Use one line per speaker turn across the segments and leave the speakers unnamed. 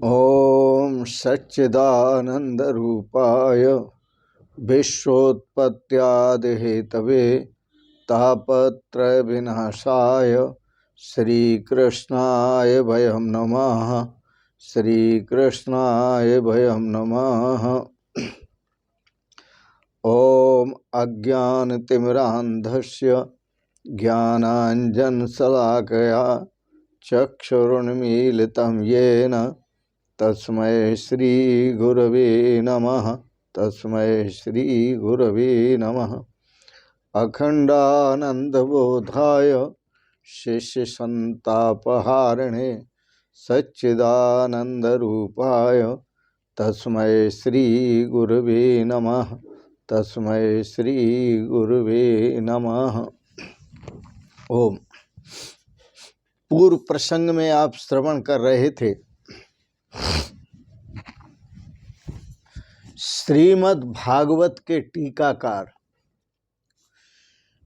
ओम सच्चिदानंद रूपाय विश्वोत्पत्त्यादिहेतवे तापत्रय विनाशाय श्रीकृष्णाय वयं नमः। श्रीकृष्णाय वयं नमः। ओम अज्ञानतिमिरान्धस्य ज्ञानाञ्जनशलाकया चक्षुरुन्मीलितं येन तस्मै श्री गुरवे नमः। तस्मै श्री गुरवे नमः। अखंडानंदबोधाय शिष्यसंतापहारिणे सच्चिदानंदरूपाय तस्मै श्री गुरवे नमः। तस्मै श्री गुरवे नमः। ओम। पूर्व प्रसंग में आप श्रवण कर रहे थे श्रीमद् भागवत के टीकाकार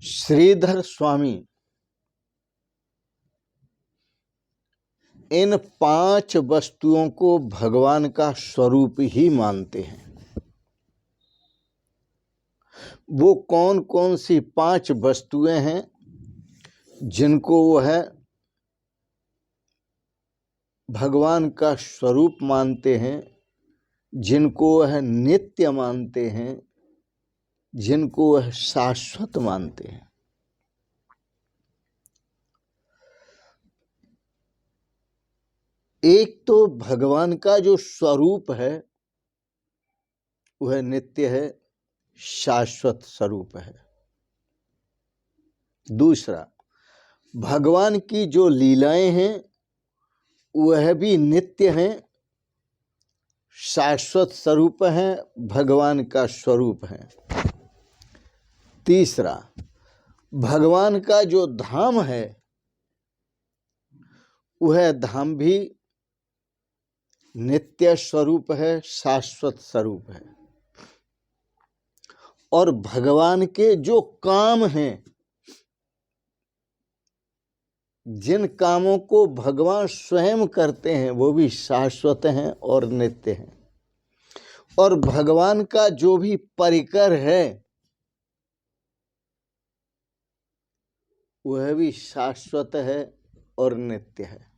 श्रीधर स्वामी इन 5 वस्तुओं को भगवान का स्वरूप ही मानते हैं। वो कौन कौन सी 5 वस्तुएं हैं जिनको वह भगवान का स्वरूप मानते हैं, जिनको वह नित्य मानते हैं, जिनको वह शाश्वत मानते हैं। एक तो भगवान का जो स्वरूप है वह नित्य है, शाश्वत स्वरूप है। दूसरा, भगवान की जो लीलाएं हैं वह भी नित्य हैं, शाश्वत स्वरूप हैं, भगवान का स्वरूप है। तीसरा, भगवान का जो धाम है वह धाम भी नित्य स्वरूप है, शाश्वत स्वरूप है। और भगवान के जो काम हैं, जिन कामों को भगवान स्वयं करते हैं वो भी शाश्वत हैं और नित्य हैं। और भगवान का जो भी परिकर है वह भी शाश्वत है और नित्य है।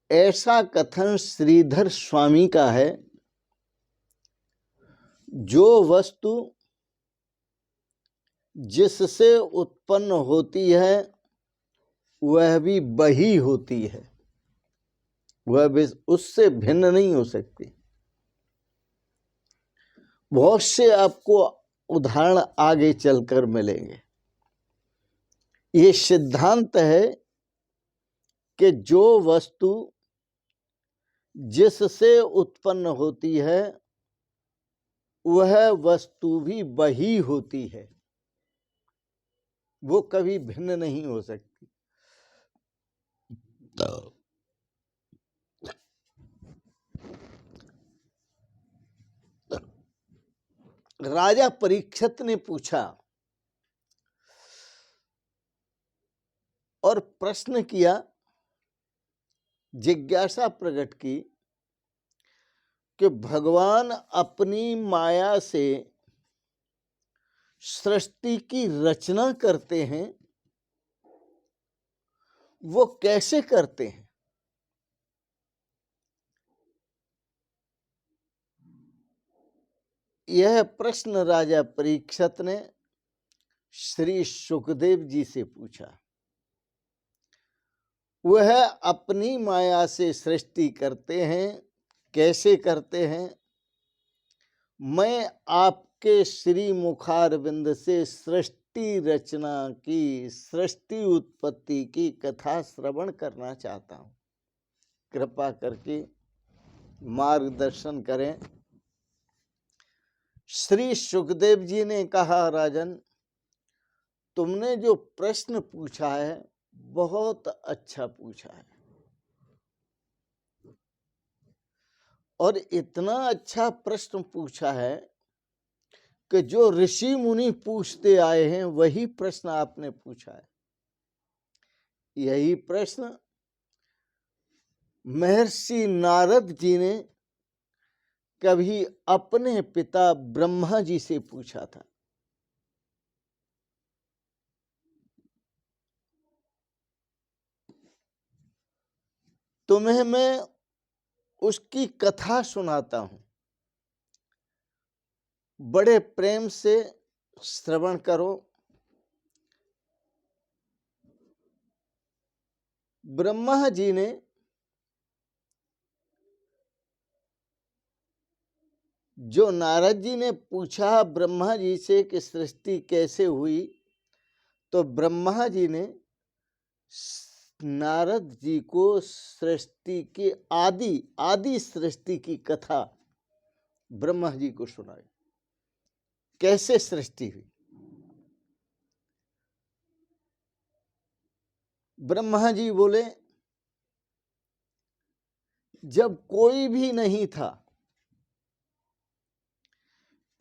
ऐसा कथन श्रीधर स्वामी का है। जो वस्तु जिससे उत्पन्न होती है वह भी वही होती है, वह भी उससे भिन्न नहीं हो सकती। बहुत से आपको उदाहरण आगे चलकर मिलेंगे। ये सिद्धांत है कि जो वस्तु जिससे उत्पन्न होती है वह वस्तु भी वही होती है, वो कभी भिन्न नहीं हो सकती। राजा परीक्षित ने पूछा और प्रश्न किया, जिज्ञासा प्रकट की कि भगवान अपनी माया से सृष्टि की रचना करते हैं, वो कैसे करते हैं? यह प्रश्न राजा परीक्षित ने श्री सुखदेव जी से पूछा। वह अपनी माया से सृष्टि करते हैं, कैसे करते हैं? मैं आपके श्री मुखारविंद से सृष्टि रचना की, सृष्टि उत्पत्ति की कथा श्रवण करना चाहता हूं। कृपा करके मार्गदर्शन करें। श्री सुखदेव जी ने कहा, राजन, तुमने जो प्रश्न पूछा है बहुत अच्छा पूछा है, और इतना अच्छा प्रश्न पूछा है कि जो ऋषि मुनि पूछते आए हैं वही प्रश्न आपने पूछा है। यही प्रश्न महर्षि नारद जी ने कभी अपने पिता ब्रह्मा जी से पूछा था, तुम्हें मैं उसकी कथा सुनाता हूं, बड़े प्रेम से श्रवण करो। ब्रह्मा जी ने जो नारद जी ने पूछा ब्रह्मा जी से कि सृष्टि कैसे हुई, तो ब्रह्मा जी ने नारद जी को सृष्टि की आदि सृष्टि की कथा ब्रह्मा जी को सुनाई, कैसे सृष्टि हुई। ब्रह्मा जी बोले, जब कोई भी नहीं था,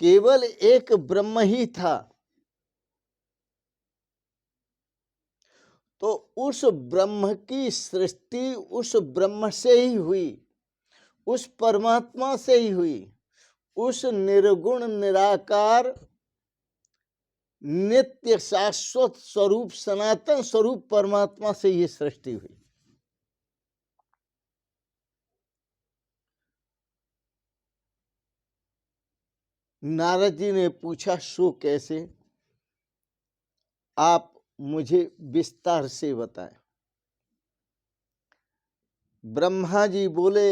केवल एक ब्रह्म ही था, तो उस ब्रह्म की सृष्टि उस ब्रह्म से ही हुई, उस परमात्मा से ही हुई। उस निर्गुण निराकार नित्य शाश्वत स्वरूप सनातन स्वरूप परमात्मा से ये सृष्टि हुई। नारद जी ने पूछा, सो कैसे? आप मुझे विस्तार से बताएं। ब्रह्मा जी बोले,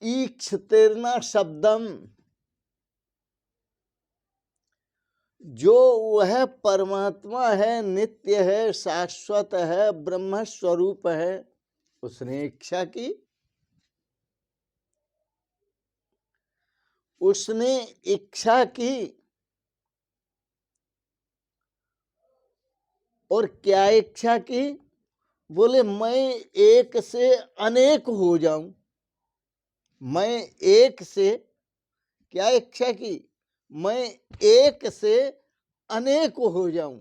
ईक्षतेर्न शब्दम, जो वह परमात्मा है, नित्य है, शाश्वत है, ब्रह्म स्वरूप है, उसने इच्छा की, उसने इच्छा की। और क्या इच्छा की? बोले, मैं एक से अनेक हो जाऊं। मैं एक से, क्या इच्छा की? मैं एक से अनेक हो जाऊं।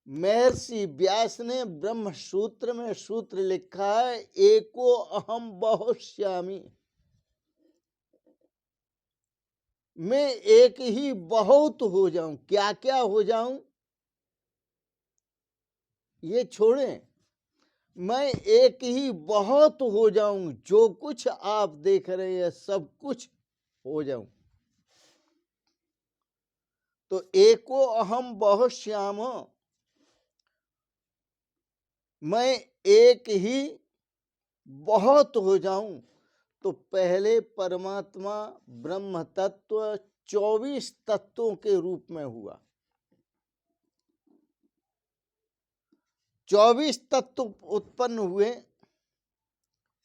महर्षि व्यास ने ब्रह्म सूत्र में सूत्र लिखा है, एको अहम बहुश्यामी। मैं एक ही बहुत हो जाऊं। क्या क्या हो जाऊं ये छोड़ें, मैं एक ही बहुत हो जाऊं। जो कुछ आप देख रहे हैं सब कुछ हो जाऊं। तो एको अहम बहुश्याम, मैं एक ही बहुत हो जाऊं। तो पहले परमात्मा ब्रह्म तत्व 24 तत्वों के रूप में हुआ। 24 तत्व उत्पन्न हुए।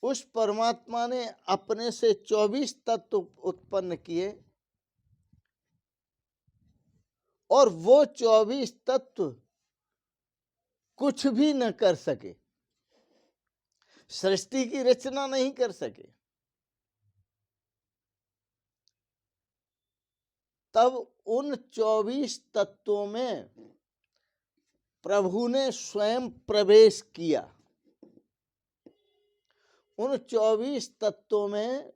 उस परमात्मा ने अपने से 24 तत्व उत्पन्न किए, और वो 24 तत्व कुछ भी न कर सके, सृष्टि की रचना नहीं कर सके। तब उन 24 तत्वों में प्रभु ने स्वयं प्रवेश किया। उन 24 तत्वों में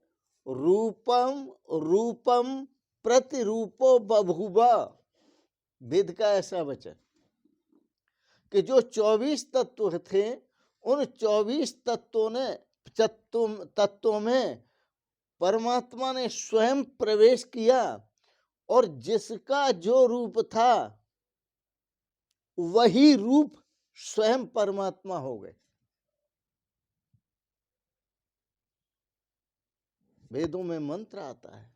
रूपम रूपम प्रतिरूपो बभूवा, वेद का ऐसा वचन कि जो 24 तत्व थे, उन 24 तत्वों में परमात्मा ने स्वयं प्रवेश किया, और जिसका जो रूप था वही रूप स्वयं परमात्मा हो गए। वेदों में मंत्र आता है,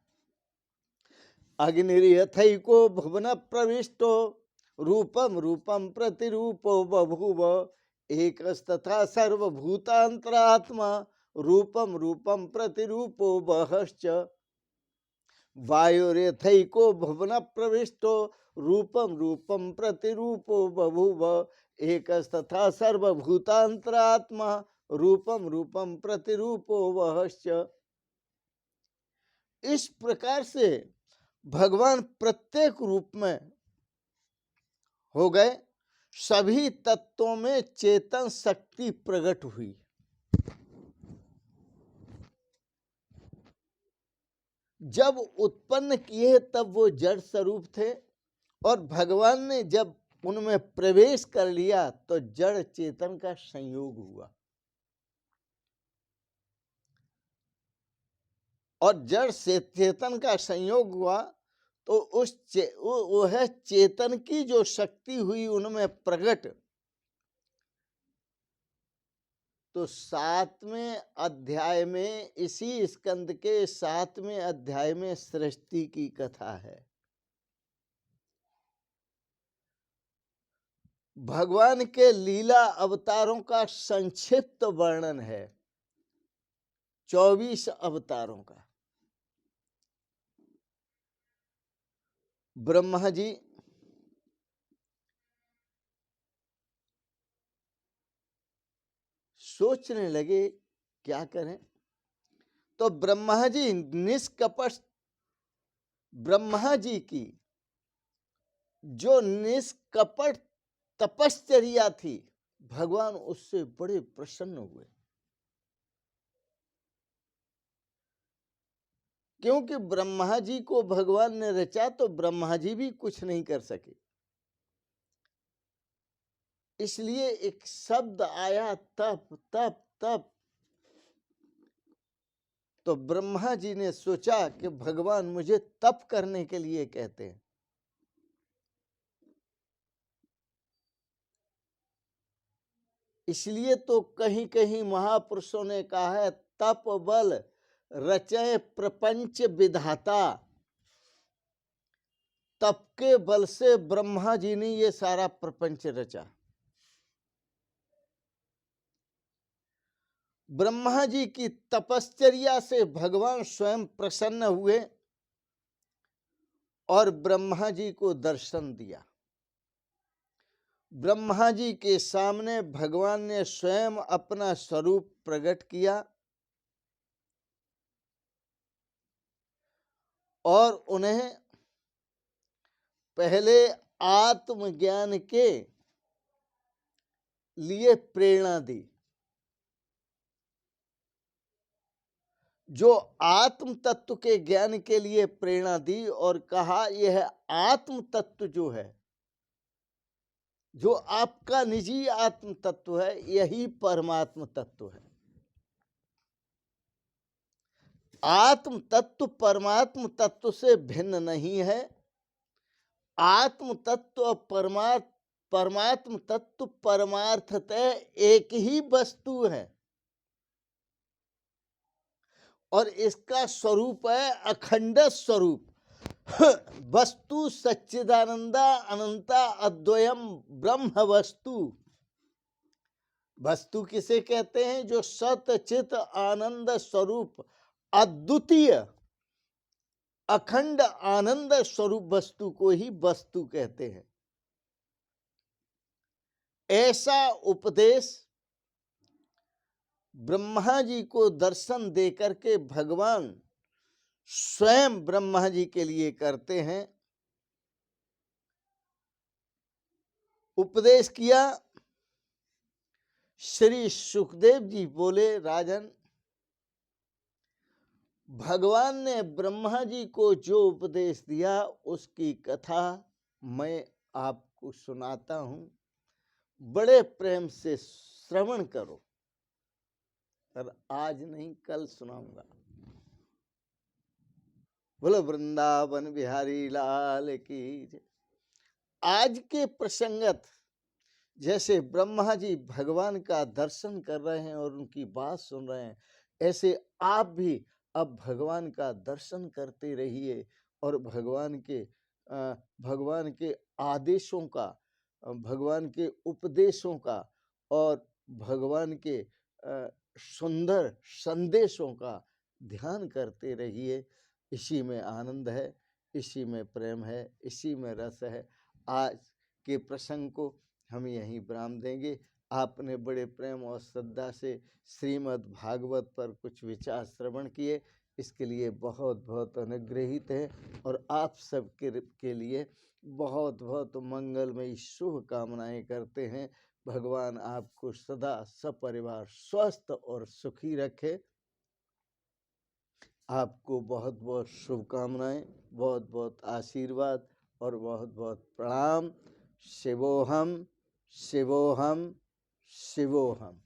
अग्निर्यथैको भुवन प्रविष्टो रूपम रूपम प्रतिरूपो बभूव एकस्तथा सर्वभूतांतरात्मा रूपम रूपम प्रतिरूपो बहश्च वायुरेथैको भुवन प्रविष्टो रूपम रूपम प्रतिरूपो बभूव एकस्तथा सर्वभूतांतरात्मा रूपम रूपम प्रतिरूपो वहश्च। इस प्रकार से भगवान प्रत्येक रूप में हो गए। सभी तत्वों में चेतन शक्ति प्रकट हुई। जब उत्पन्न किए तब वो जड़ स्वरूप थे, और भगवान ने जब उनमें प्रवेश कर लिया तो जड़ चेतन का संयोग हुआ। और जड़ से चेतन का संयोग हुआ तो वह चेतन की जो शक्ति हुई उनमें प्रकट, तो 7वें अध्याय में, इसी स्कंद के 7वें अध्याय में सृष्टि की कथा है। भगवान के लीला अवतारों का संक्षिप्त वर्णन है, 24 अवतारों का। ब्रह्मा जी सोचने लगे क्या करें, तो ब्रह्मा जी निष्कपट, ब्रह्मा जी की जो निष्कपट तपश्चर्या थी, भगवान उससे बड़े प्रसन्न हुए। क्योंकि ब्रह्मा जी को भगवान ने रचा तो ब्रह्मा जी भी कुछ नहीं कर सके, इसलिए एक शब्द आया तप तप तप। तो ब्रह्मा जी ने सोचा कि भगवान मुझे तप करने के लिए कहते हैं। इसलिए तो कहीं कहीं महापुरुषों ने कहा है, तप बल रचय प्रपंच विधाता। तप के बल से ब्रह्मा जी ने ये सारा प्रपंच रचा। ब्रह्मा जी की तपश्चर्या से भगवान स्वयं प्रसन्न हुए और ब्रह्मा जी को दर्शन दिया। ब्रह्मा जी के सामने भगवान ने स्वयं अपना स्वरूप प्रकट किया और उन्हें पहले आत्मज्ञान के लिए प्रेरणा दी। जो आत्म तत्व के ज्ञान के लिए प्रेरणा दी और कहा यह आत्म तत्व जो है, जो आपका निजी आत्म तत्व है, यही परमात्म तत्व है। आत्म तत्व परमात्म तत्व से भिन्न नहीं है। आत्म तत्व और परमात्म तत्व परमार्थतः एक ही वस्तु है और इसका स्वरूप है अखंड स्वरूप। वस्तु सच्चिदानंदा अनंता अद्वयम ब्रह्म वस्तु। वस्तु किसे कहते हैं? जो सत चित आनंद स्वरूप अद्वितीय अखंड आनंद स्वरूप वस्तु को ही वस्तु कहते हैं। ऐसा उपदेश ब्रह्मा जी को दर्शन देकर के भगवान स्वयं ब्रह्मा जी के लिए करते हैं। उपदेश किया। श्री सुखदेव जी बोले, राजन, भगवान ने ब्रह्मा जी को जो उपदेश दिया उसकी कथा मैं आपको सुनाता हूं, बड़े प्रेम से श्रवण करो। पर आज नहीं, कल सुनाऊंगा। बोलो वृंदावन बिहारी लाल की जय। आज के प्रसंगत जैसे ब्रह्मा जी भगवान का दर्शन कर रहे हैं और उनकी बात सुन रहे हैं, ऐसे आप भी अब भगवान का दर्शन करते रहिए और भगवान के आदेशों का, भगवान के उपदेशों का और भगवान के सुंदर संदेशों का ध्यान करते रहिए। इसी में आनंद है, इसी में प्रेम है, इसी में रस है। आज के प्रसंग को हम यहीं विराम देंगे। आपने बड़े प्रेम और श्रद्धा से श्रीमद् भागवत पर कुछ विचार श्रवण किए, इसके लिए बहुत बहुत अनुग्रहित है। और आप सब के लिए बहुत बहुत मंगलमयी शुभ कामनाएं करते हैं। भगवान आपको सदा सपरिवार स्वस्थ और सुखी रखे। आपको बहुत बहुत शुभकामनाएं, बहुत बहुत आशीर्वाद और बहुत बहुत प्रणाम। शिवोहम शिवोहम शिवोहम।